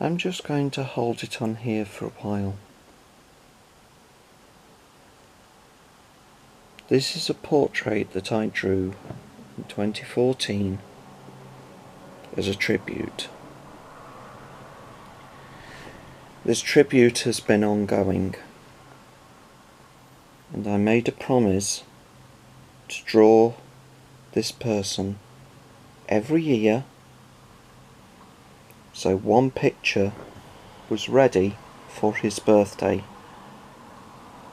I'm just going to hold it on here for a while. This is a portrait that I drew in 2014 as a tribute. This tribute has been ongoing, and I made a promise to draw this person every year, so one picture was ready for his birthday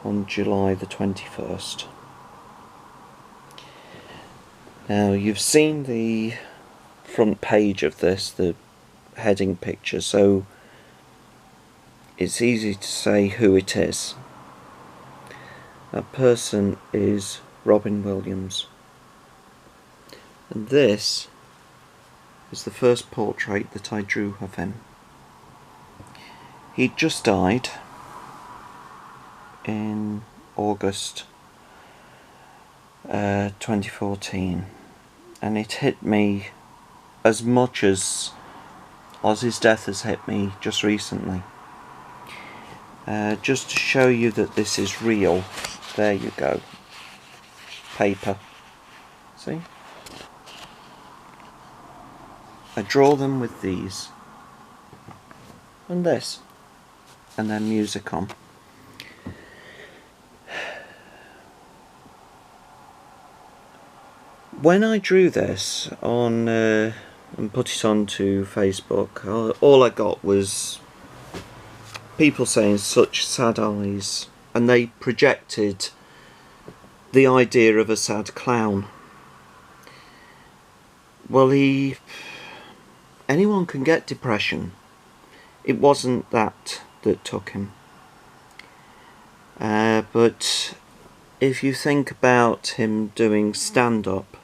on July the 21st. Now, you've seen the front page of this, the heading picture, so it's easy to say who it is. That person is Robin Williams, and this is the first portrait that I drew of him. He just died in August 2014, and it hit me as much as Ozzy's death has hit me just recently. Just to show you that this is real, there you go, paper, see? I draw them with these, and this, and then music on. When I drew this on and put it onto Facebook, all I got was people saying such sad eyes, and they projected the idea of a sad clown. Well, anyone can get depression. It wasn't that took him. But if you think about him doing stand-up,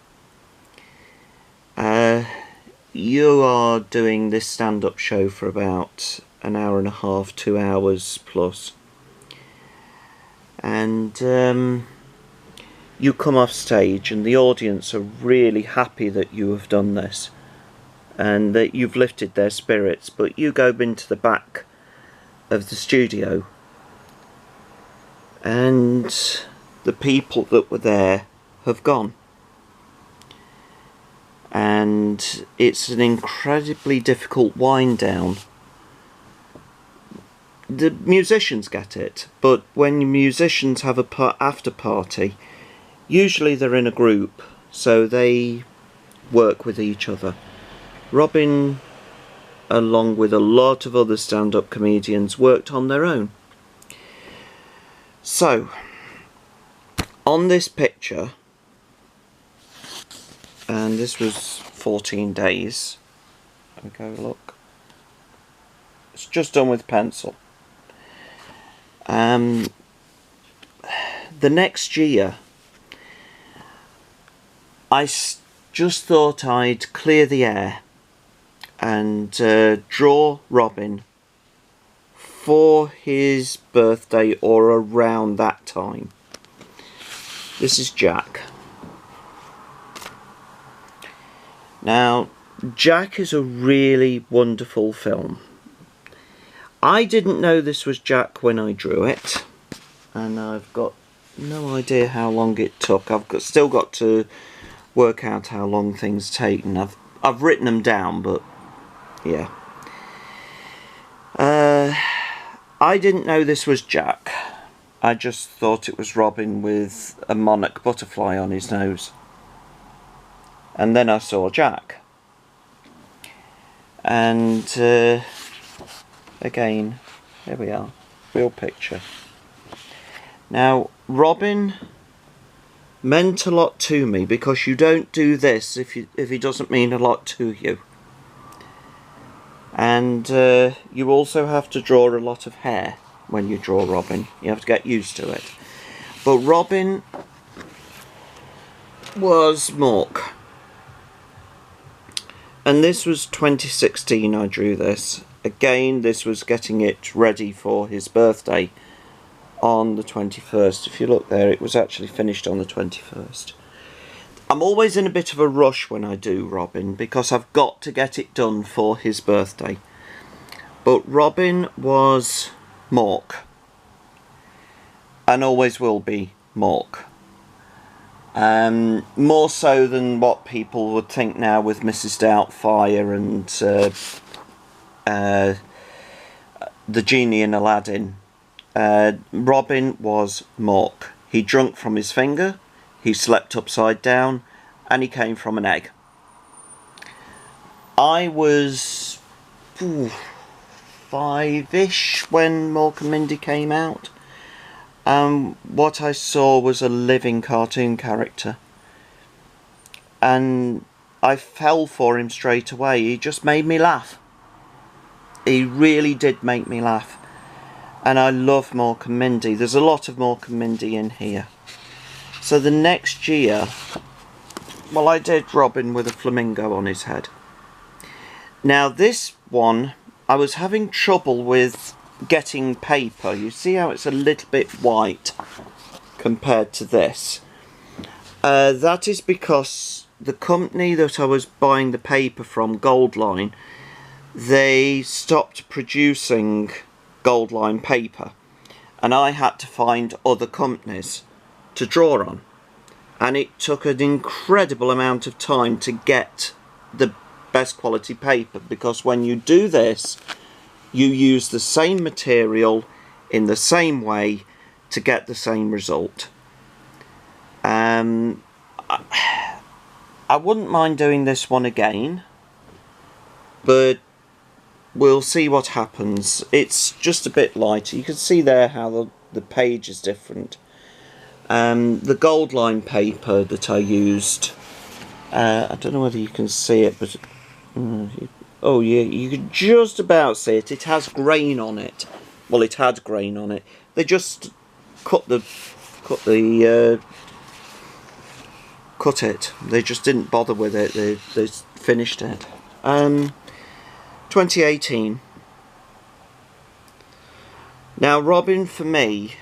you are doing this stand-up show for about an hour and a half, 2 hours plus, and you come off stage and the audience are really happy that you have done this and that you've lifted their spirits, but you go into the back of the studio and the people that were there have gone. And it's an incredibly difficult wind down. The musicians get it, but when musicians have a after party, usually they're in a group, so they work with each other. Robin, along with a lot of other stand-up comedians, worked on their own. So, on this picture, and this was 14 days ago, look, it's just done with pencil. The next year, I just thought I'd clear the air and draw Robin for his birthday or around that time. This is Jack. Now, Jack is a really wonderful film. I didn't know this was Jack when I drew it, and I've got no idea how long it took. Still got to work out how long things take, and I've written them down, but yeah. I didn't know this was Jack. I just thought it was Robin with a monarch butterfly on his nose. And then I saw Jack. And again, here we are, real picture. Now, Robin meant a lot to me, because you don't do this if he doesn't mean a lot to you. And you also have to draw a lot of hair when you draw Robin. You have to get used to it. But Robin was Mork. And this was 2016 I drew this. Again, this was getting it ready for his birthday on the 21st. If you look there, it was actually finished on the 21st. I'm always in a bit of a rush when I do Robin, because I've got to get it done for his birthday. but Robin was Mork, and always will be Mork. More so than what people would think now with Mrs. Doubtfire and the genie in Aladdin. Robin was Mork. He drunk from his finger, he slept upside down, and he came from an egg. I was 5-ish when Mork and Mindy came out. What I saw was a living cartoon character. And I fell for him straight away. He just made me laugh. He really did make me laugh. And I love Mork and Mindy. There's a lot of Mork and Mindy in here. So the next year, well, I did Robin with a flamingo on his head. Now this one, I was having trouble with getting paper. You see how it's a little bit white compared to this? That is because the company that I was buying the paper from, Goldline, they stopped producing Goldline paper, and I had to find other companies to draw on, and it took an incredible amount of time to get the best quality paper, because when you do this you use the same material in the same way to get the same result. I wouldn't mind doing this one again, but we'll see what happens. It's just a bit lighter. You can see there how the page is different. The Goldline paper that I used, I don't know whether you can see it, but oh yeah, you can just about see it. It has grain on it. Well, it had grain on it. They just cut it. They just didn't bother with it. They finished it. 2018. Now Robin, for me,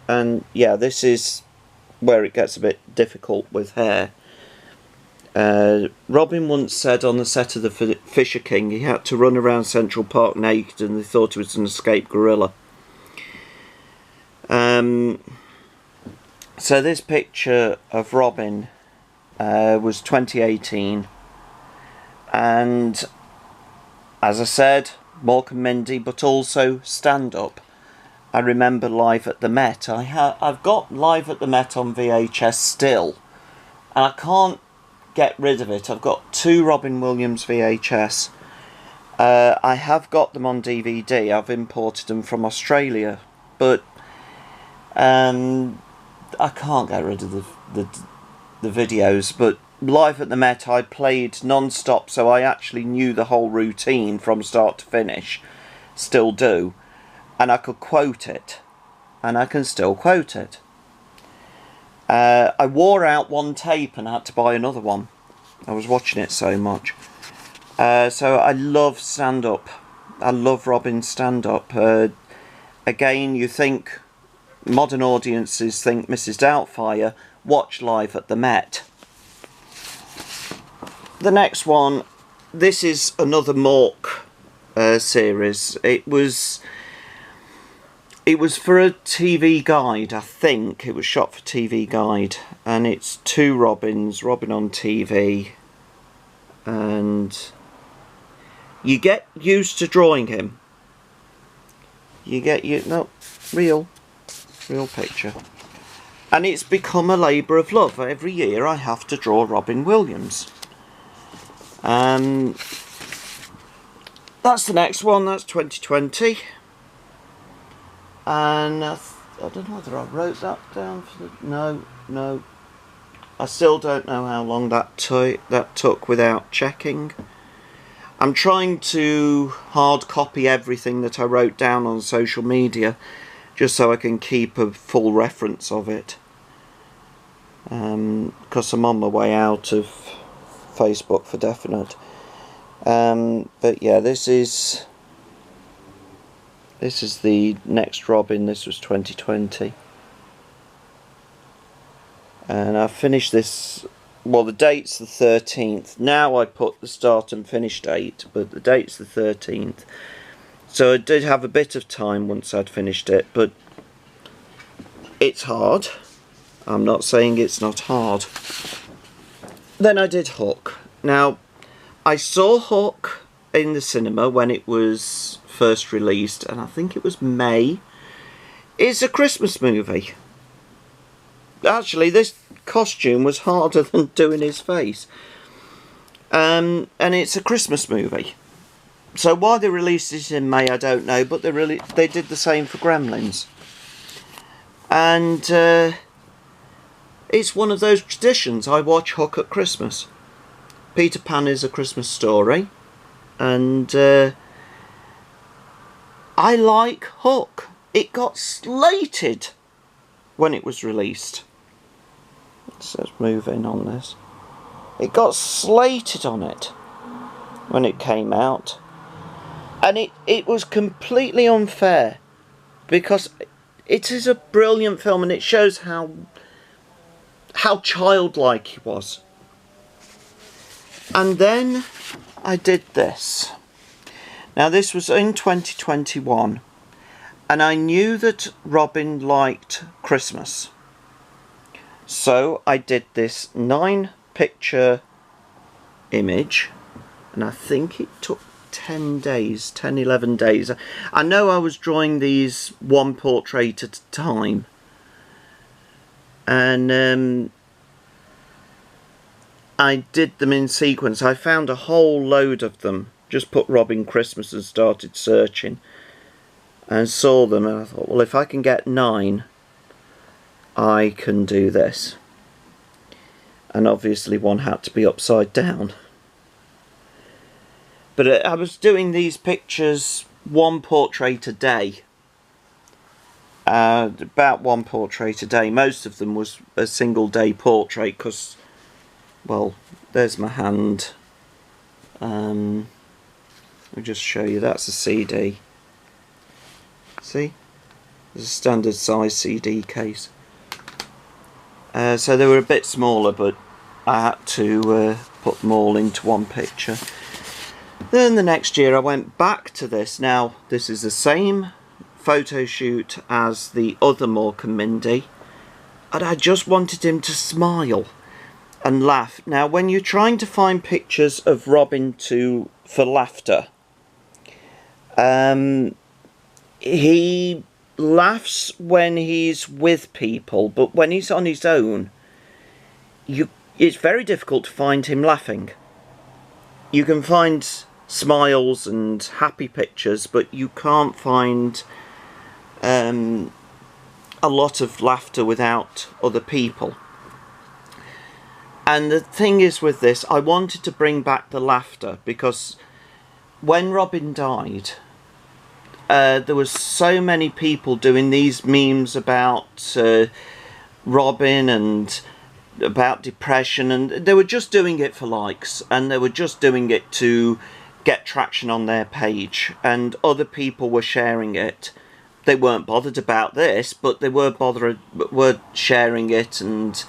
and yeah, this is where it gets a bit difficult with hair. Robin once said on the set of The Fisher King he had to run around Central Park naked and they thought he was an escaped gorilla. So this picture of Robin was 2018, and as I said, Mork and Mindy, but also stand-up. I remember Live at the Met. I've got Live at the Met on VHS still, and I can't get rid of it. I've got 2 Robin Williams VHS. I have got them on DVD. I've imported them from Australia, but I can't get rid of the videos. But Live at the Met I played non-stop, so I actually knew the whole routine from start to finish. Still do. And I could quote it. And I can still quote it. I wore out one tape and had to buy another one. I was watching it so much. So I love stand-up. I love Robin's stand-up. Again, you think, modern audiences think Mrs. Doubtfire, watch Live at the Met. The next one, this is another Mork series. It was for a TV Guide, I think. It was shot for TV Guide, and it's 2 Robins, Robin on TV, and you get used to drawing him. Real picture. And it's become a labour of love. Every year I have to draw Robin Williams. That's the next one, that's 2020. And I don't know whether I wrote that down for the... No. I still don't know how long that took without checking. I'm trying to hard copy everything that I wrote down on social media, just so I can keep a full reference of it. Because I'm on my way out of Facebook for definite. But yeah, this is the next Robin. This was 2020. And I finished this, well, the date's the 13th. Now I put the start and finish date, but the date's the 13th. So I did have a bit of time once I'd finished it, but it's hard. I'm not saying it's not hard. Then I did Hook. Now, I saw Hook in the cinema when it was first released, and I think it was May. It's a Christmas movie. Actually, this costume was harder than doing his face. And it's a Christmas movie. So why they released it in May, I don't know, but they did the same for Gremlins. And it's one of those traditions. I watch Hook at Christmas. Peter Pan is a Christmas story, and I like Hook. It got slated when it was released. Let's move in on this. It got slated on it when it came out, and it was completely unfair, because it is a brilliant film and it shows how childlike he was. And then I did this. Now this was in 2021, and I knew that Robin liked Christmas. So I did this 9-picture image, and I think it took 10 days, 10, 11 days. I know I was drawing these one portrait at a time, and I did them in sequence. I found a whole load of them, just put Robin Christmas and started searching, and saw them, and I thought, well, if I can get 9, I can do this. And obviously one had to be upside down. But I was doing these pictures one portrait a day. About one portrait a day. Most of them was a single day portrait, because, well, there's my hand. I'll just show you, that's a CD. See? There's a standard size CD case. So they were a bit smaller, but I had to put them all into one picture. Then the next year I went back to this. Now this is the same photo shoot as the other Mork and Mindy, and I just wanted him to smile and laugh. Now when you're trying to find pictures of Robin for laughter, he laughs when he's with people, but when he's on his own, it's very difficult to find him laughing. You can find smiles and happy pictures, but you can't find a lot of laughter without other people. And the thing is with this, I wanted to bring back the laughter, because when Robin died, there was so many people doing these memes about Robin and about depression, and they were just doing it for likes, and they were just doing it to get traction on their page, and other people were sharing it. They weren't bothered about this, but they were sharing it and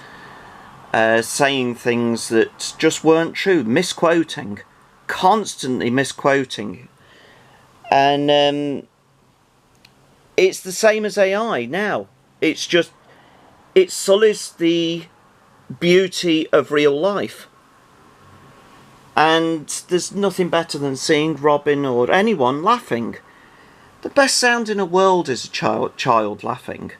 saying things that just weren't true, misquoting, constantly misquoting. And it's the same as AI now. It's just, it sullies the beauty of real life. And there's nothing better than seeing Robin or anyone laughing. The best sound in the world is a child laughing.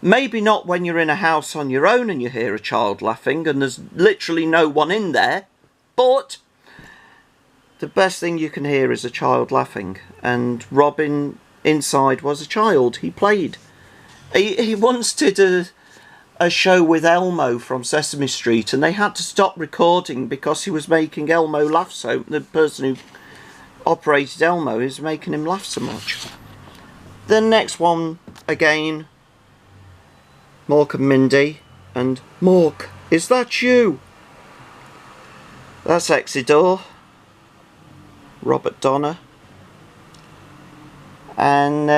Maybe not when you're in a house on your own and you hear a child laughing and there's literally no one in there, but the best thing you can hear is a child laughing. And Robin inside was a child. He played. He once did a show with Elmo from Sesame Street, and they had to stop recording because he was making Elmo laugh so. The person who operated Elmo is making him laugh so much. The next one, again, Mork and Mindy, and Mork, is that you? That's Exidor, Robert Donner, and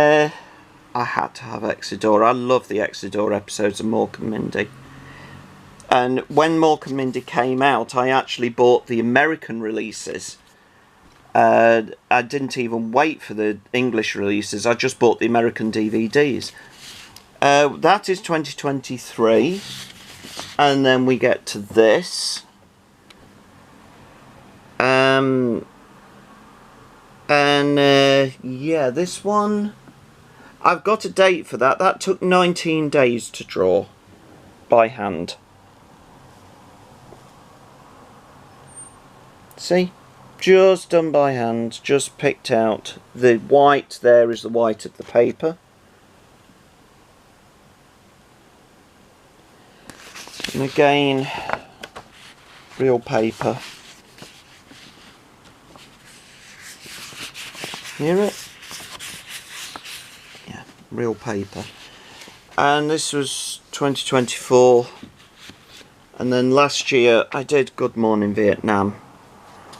I had to have Exidor. I love the Exidor episodes of Mork and Mindy. And when Mork and Mindy came out, I actually bought the American releases. I didn't even wait for the English releases, I just bought the American DVDs. That is 2023, and then we get to this. Yeah, this one, I've got a date for that. That took 19 days to draw by hand. See? Just done by hand, just picked out. The white there is the white of the paper. And again, real paper. Hear it? Yeah, real paper. And this was 2024. And then last year I did Good Morning Vietnam,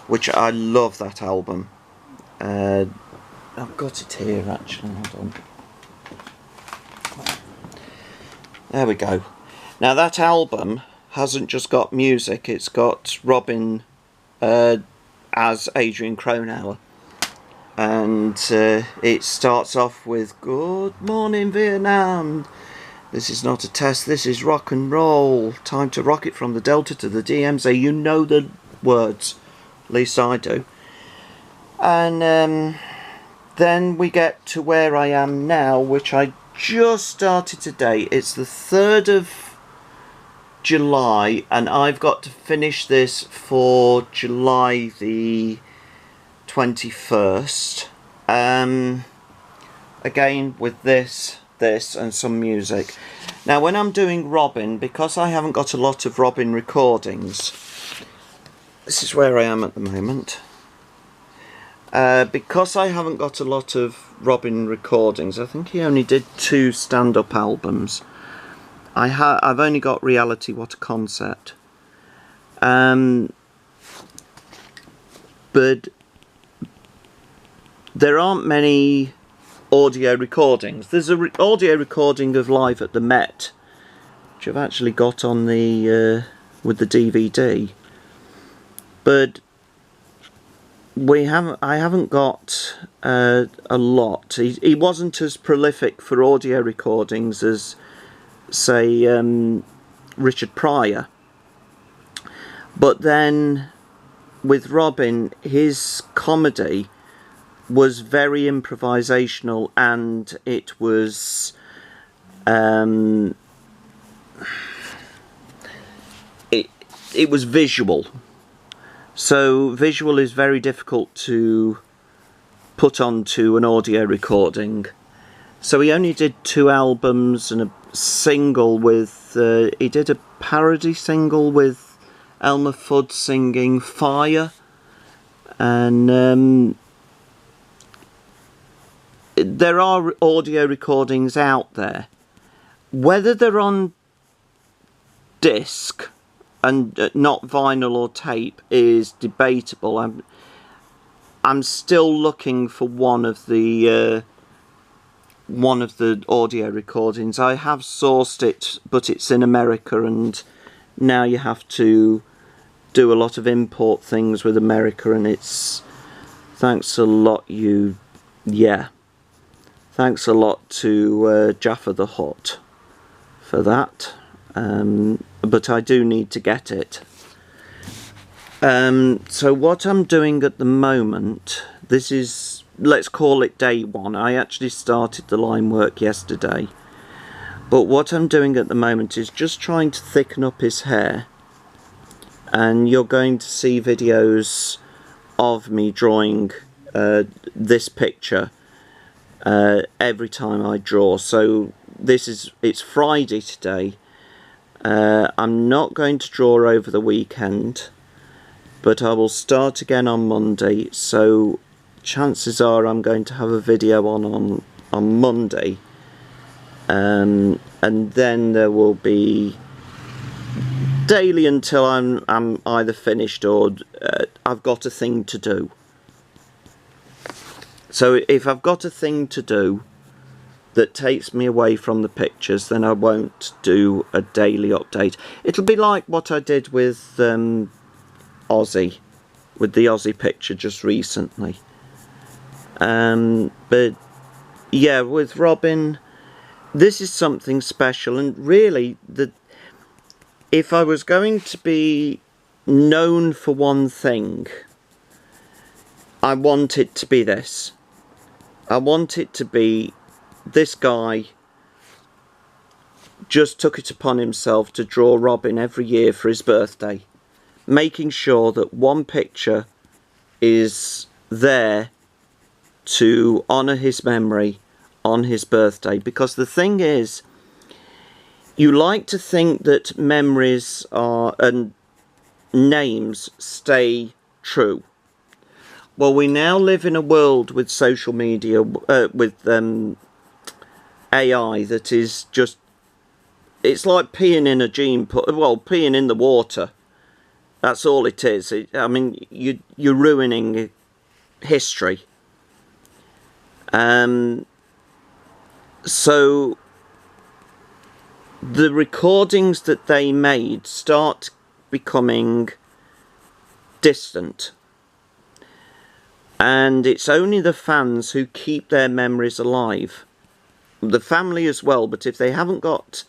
which I love that album. I've got it here actually, hold on. There we go. Now that album hasn't just got music, it's got Robin as Adrian Cronauer. And it starts off with Good Morning Vietnam. This is not a test, this is rock and roll. Time to rock it from the Delta to the DMZ. You know the words, at least I do. And then we get to where I am now, which I just started today. It's the 3rd of July, and I've got to finish this for July the 21st. Again with this and some music. Now when I'm doing Robin, because I haven't got a lot of Robin recordings, this is where I am at the moment. Because I haven't got a lot of Robin recordings, I think he only did 2 stand-up albums. I've only got Reality, What a Concept. But there aren't many audio recordings. There's an audio recording of Live at the Met, which I've actually got on the with the DVD. But I haven't got a lot. He wasn't as prolific for audio recordings as, say, Richard Pryor. But then with Robin, his comedy was very improvisational, and it was it was visual. So visual is very difficult to put onto an audio recording. So he only did 2 albums and a single with he did a parody single with Elmer Fudd singing Fire, and there are audio recordings out there. Whether they're on disc and not vinyl or tape is debatable. I'm still looking for one of the audio recordings. I have sourced it, but it's in America, and now you have to do a lot of import things with America, and it's thanks a lot thanks a lot to Jaffa the Hutt for that. But I do need to get it. So what I'm doing at the moment, this is, let's call it day 1. I actually started the line work yesterday. But what I'm doing at the moment is just trying to thicken up his hair. And you're going to see videos of me drawing this picture every time I draw. So it's Friday today. I'm not going to draw over the weekend, but I will start again on Monday, so chances are I'm going to have a video on Monday, and then there will be daily until I'm either finished or I've got a thing to do. So if I've got a thing to do that takes me away from the pictures, then I won't do a daily update. It'll be like what I did with Ozzy. with the Aussie picture just recently. But yeah, with Robin, this is something special, and really, if I was going to be known for one thing, I want it to be this. I want it to be this guy just took it upon himself to draw Robin every year for his birthday, making sure that one picture is there to honour his memory on his birthday. Because the thing is, you like to think that memories are and names stay true. Well, we now live in a world with social media, with AI, that is just, it's like peeing in a gene pot, well, peeing in the water. That's all it is. I mean, you're ruining history. So the recordings that they made start becoming distant. And it's only the fans who keep their memories alive. The family as well, but if they haven't got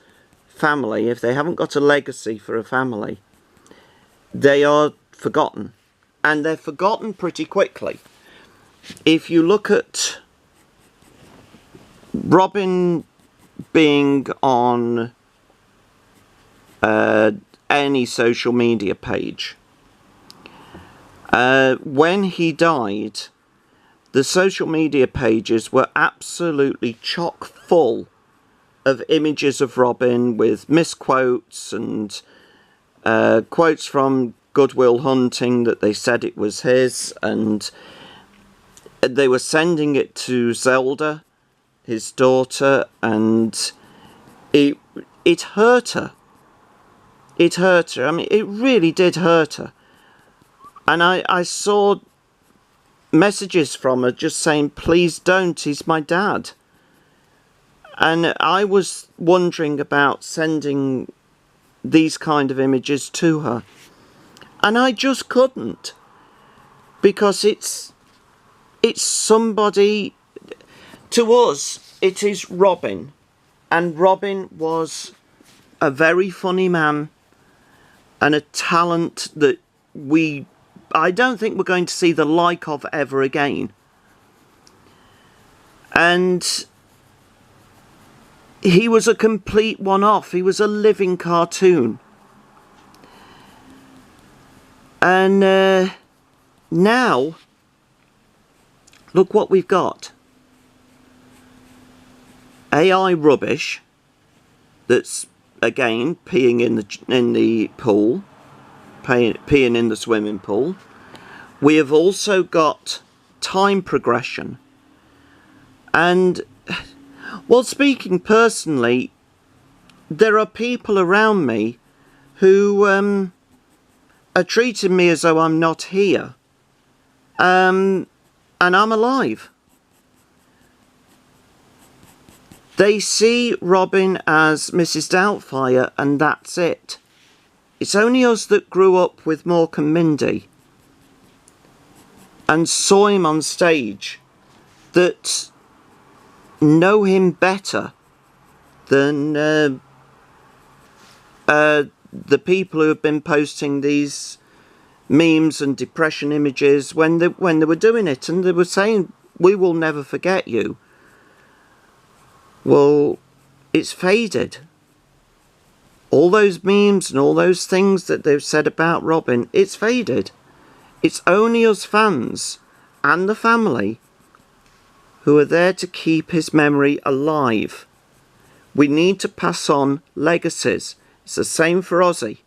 family, if they haven't got a legacy for a family, they are forgotten. And they're forgotten pretty quickly. If you look at Robin being on any social media page, when he died, the social media pages were absolutely chock full of images of Robin with misquotes and quotes from Good Will Hunting that they said it was his, and they were sending it to Zelda, his daughter, and it hurt her. It hurt her. I mean, it really did hurt her. And I saw messages from her just saying, please don't, he's my dad. And I was wondering about sending these kind of images to her. And I just couldn't. Because it's somebody, to us, it is Robin. And Robin was a very funny man and a talent that I don't think we're going to see the like of ever again. And he was a complete one-off. He was a living cartoon. And now, look what we've got. AI rubbish that's, again, peeing in the pool, peeing in the swimming pool. We have also got time progression. And, well, speaking personally, there are people around me who are treating me as though I'm not here. And I'm alive. They see Robin as Mrs. Doubtfire, and that's it. It's only us that grew up with Mork and Mindy and saw him on stage that know him better than the people who have been posting these memes and depression images when they were doing it, and they were saying, we will never forget you. Well, it's faded. All those memes and all those things that they've said about Robin, it's faded. It's only us fans and the family who are there to keep his memory alive. We need to pass on legacies. It's the same for Ozzy.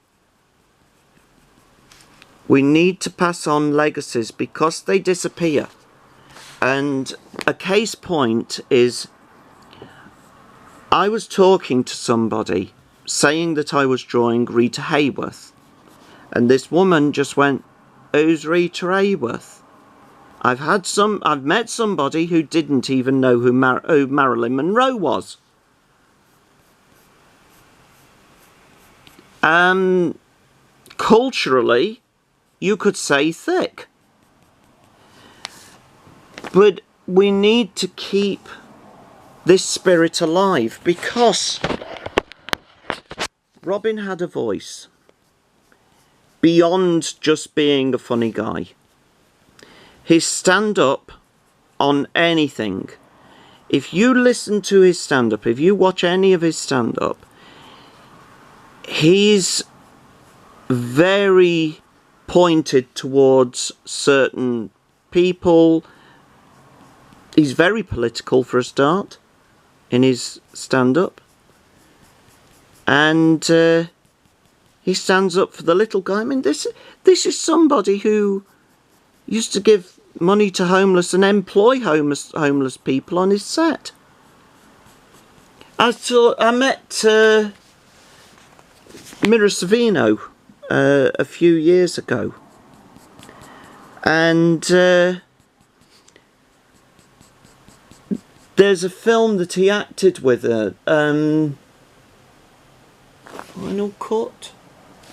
We need to pass on legacies because they disappear. And a case point is, I was talking to somebody saying that I was drawing Rita Hayworth, and this woman just went, who's Rita Hayworth? I've met somebody who didn't even know who Marilyn Monroe was. Culturally, you could say thick. But we need to keep this spirit alive, because Robin had a voice beyond just being a funny guy. His stand-up on anything, if you listen to his stand-up, if you watch any of his stand-up, he's very pointed towards certain people. He's very political for a start in his stand-up, and he stands up for the little guy. I mean, this is somebody who used to give money to homeless and employ homeless people on his set. I met Mira Savino a few years ago, and there's a film that he acted with her, Final Cut.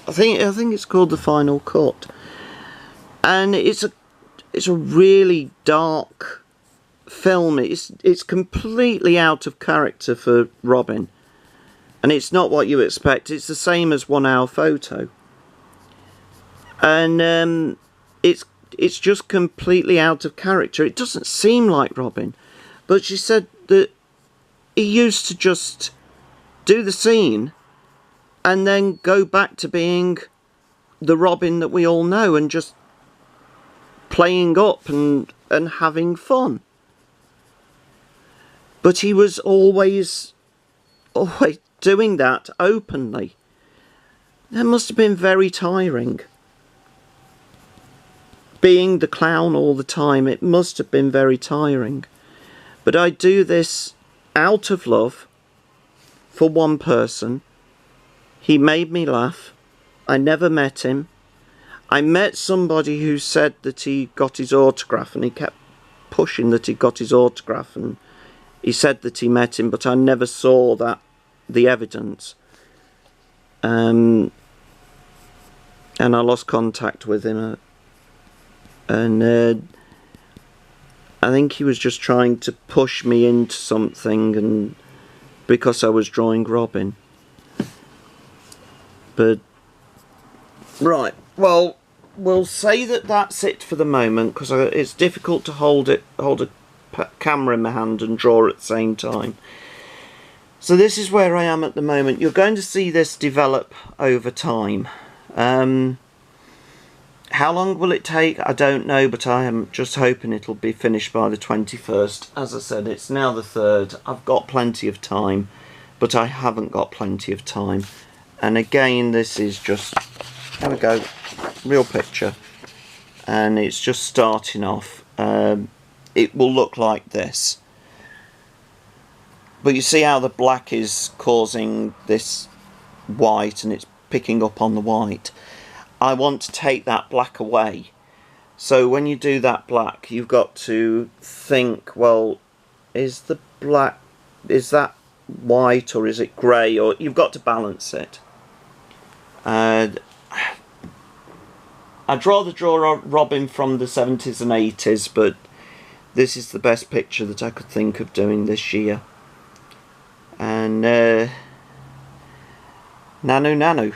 I think it's called The Final Cut, and it's a really dark film. It's completely out of character for Robin, and it's not what you expect. It's the same as 1 Hour Photo, and it's just completely out of character. It doesn't seem like Robin. But she said that he used to just do the scene and then go back to being the Robin that we all know, and just playing up and having fun. But he was always doing that openly. That must have been very tiring. Being the clown all the time, it must have been very tiring. But I do this out of love for one person. He made me laugh. I never met him. I met somebody who said that he got his autograph, and he kept pushing that he got his autograph, and he said that he met him, but I never saw the evidence. And I lost contact with him. And I think he was just trying to push me into something, and because I was drawing Robin. But right, well, we'll say that that's it for the moment, because it's difficult to hold a camera in my hand and draw at the same time. So this is where I am at the moment. You're going to see this develop over time. How long will it take? I don't know, but I am just hoping it'll be finished by the 21st. As I said, it's now the 3rd. I've got plenty of time, but I haven't got plenty of time. And again, this is just, there we go, real picture. And it's just starting off. It will look like this. But you see how the black is causing this white, and it's picking up on the white. I want to take that black away. So when you do that black, you've got to think, well, is the black, is that white or is it grey? Or you've got to balance it. I'd rather draw a Robin from the 70s and 80s, but this is the best picture that I could think of doing this year. And nanu nanu.